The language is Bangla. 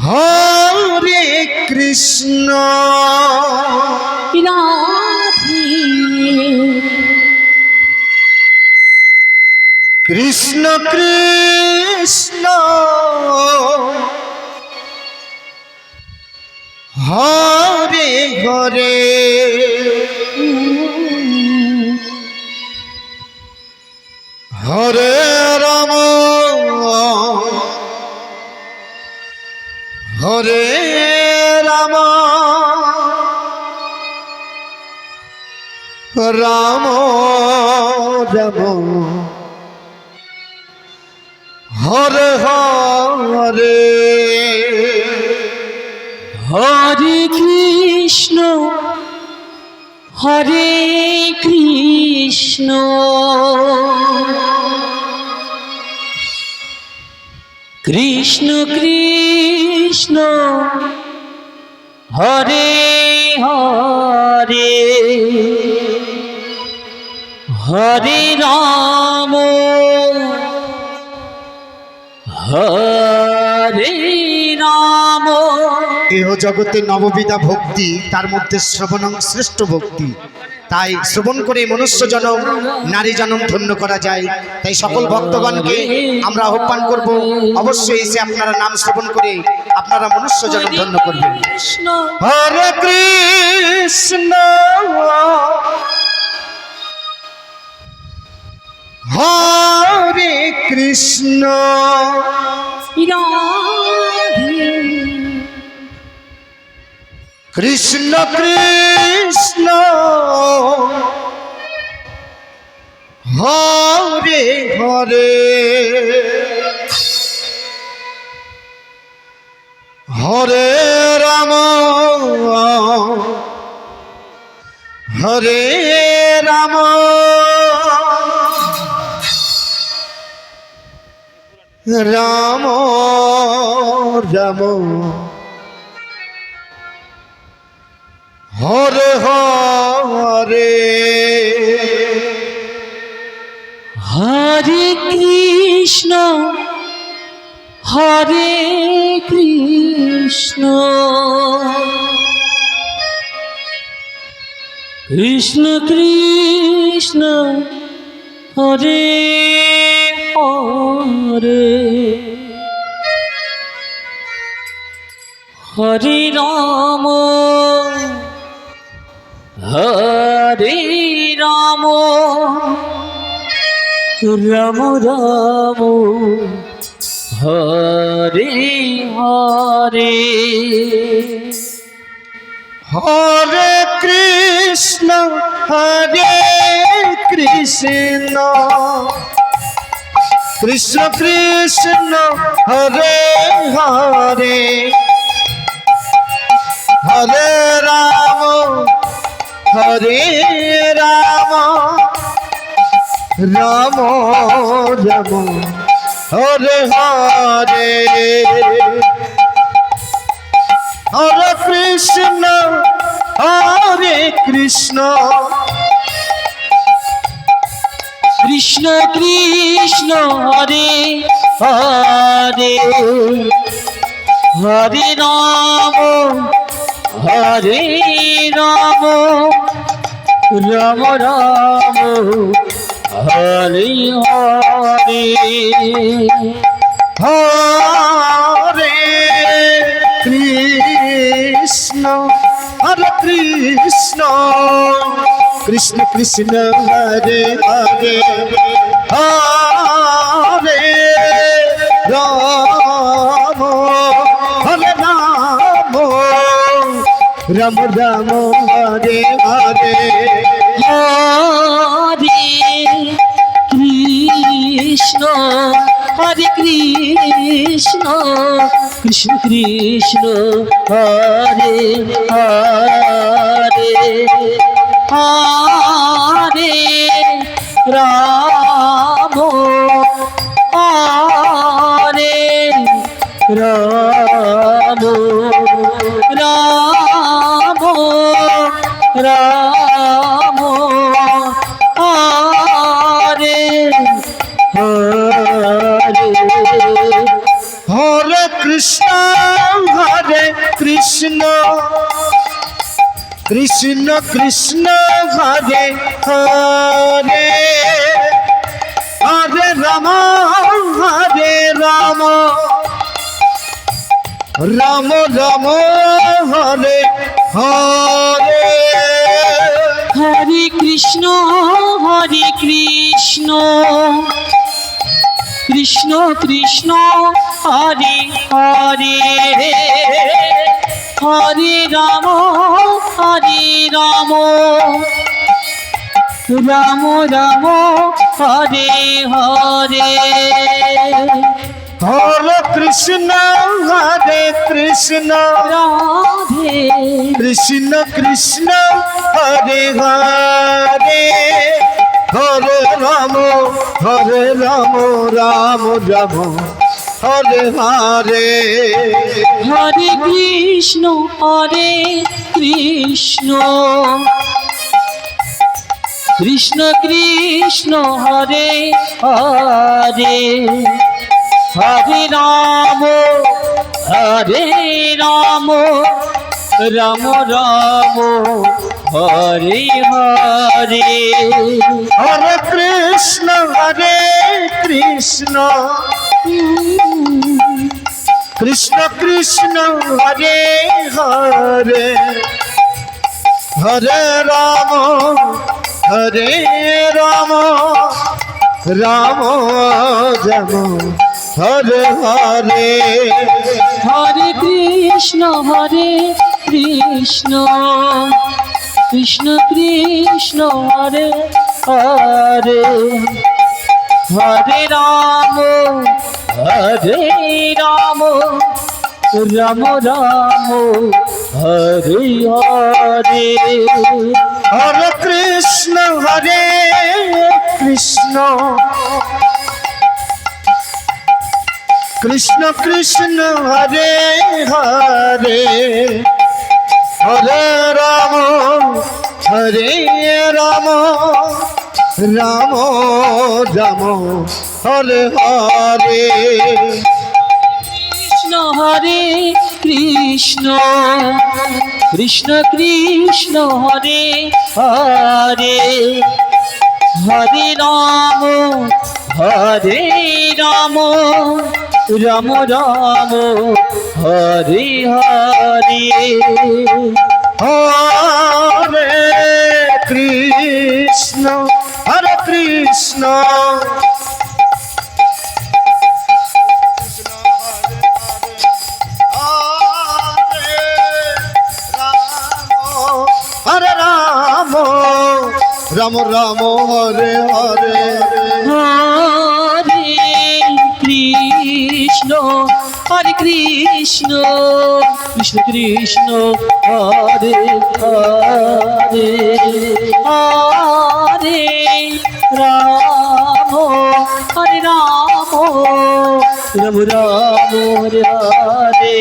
হরে কৃষ্ণ রাধে কৃষ্ণ কৃষ্ণ হরে হরে হরে রাম হরে রাম রাম রাম হরে হরে হরে কৃষ্ণ হরে কৃষ্ণ কৃষ্ণ কৃষ্ণ হরে হরে হরে রাম হরে রাম। এহ জগতে নববিধা ভক্তি, তার মধ্যে শ্রবণং শ্রেষ্ঠ ভক্তি। তাই শ্রবণ করে মনুষ্য জনম নারী জনম ধন্য করা যায়। তাই সকল ভক্তগণকে আমরা আহ্বান করব, অবশ্যই এসে আপনারা নাম শ্রবণ করে আপনারা মনুষ্য জনম ধন্য করবেন। হরে কৃষ্ণ হরে কৃষ্ণ রাধে কৃষ্ণ কৃষ্ণ হরে হরে হরে রাম হরে রাম রাম রাম হরে হরে হরে কৃষ্ণ হরে কৃষ্ণ কৃষ্ণ কৃষ্ণ হরে হরে হরে রাম হরে রাম রাম রাম হরে হরে হরে কৃষ্ণ হরে কৃষ্ণ কৃষ্ণ কৃষ্ণ হরে হরে হরে রাম হরে রাম রাম রাম হরে হরে হরে কৃষ্ণ হরে কৃষ্ণ কৃষ্ণ কৃষ্ণ হরে হরে হরে রাম হরে রাম রাম রাম হরে হরে হরে কৃষ্ণ হরে কৃষ্ণ কৃষ্ণ কৃষ্ণ হরে হরে হরে রাম হরে রাম রাম রাম হরে হরে হরে কৃষ্ণ হরে কৃষ্ণ কৃষ্ণ কৃষ্ণ হরে হরে হরে রাম হরে রাম রাম রাম হরে হরে হরে কৃষ্ণ হরে কৃষ্ণ কৃষ্ণ কৃষ্ণ হরে হরে হরে রাম রাম রাম রাম হরে হরে হরে কৃষ্ণ কৃষ্ণ কৃষ্ণ হরে হরে হরে রাম রাম রাম হরে হরে হরে কৃষ্ণ রাধে কৃষ্ণ কৃষ্ণ হরে হরে হরে রাম রাম রাম হরে হরে হরে কৃষ্ণ কৃষ্ণ কৃষ্ণ হরে হরে হরে রাম রাম রাম হরে হরে হরে কৃষ্ণ কৃষ্ণ কৃষ্ণ হরে হরে হরে রাম রাম রাম হরে হরে হরে কৃষ্ণ কৃষ্ণ কৃষ্ণ হরে হরে হরে রাম রাম রাম হরে হরে হরে কৃষ্ণ কৃষ্ণ কৃষ্ণ কৃষ্ণ হরে হরে হরে রাম রাম রাম হরে হরে কৃষ্ণ কৃষ্ণ হরে হরে হরে রাম রাম রাম হরে হরে হরে কৃষ্ণ কৃষ্ণ হরে রাম রাম রাম হরে হরে হরে কৃষ্ণ কৃষ্ণ কৃষ্ণ হরে হরে হরে রাম রাম রাম হরে হরে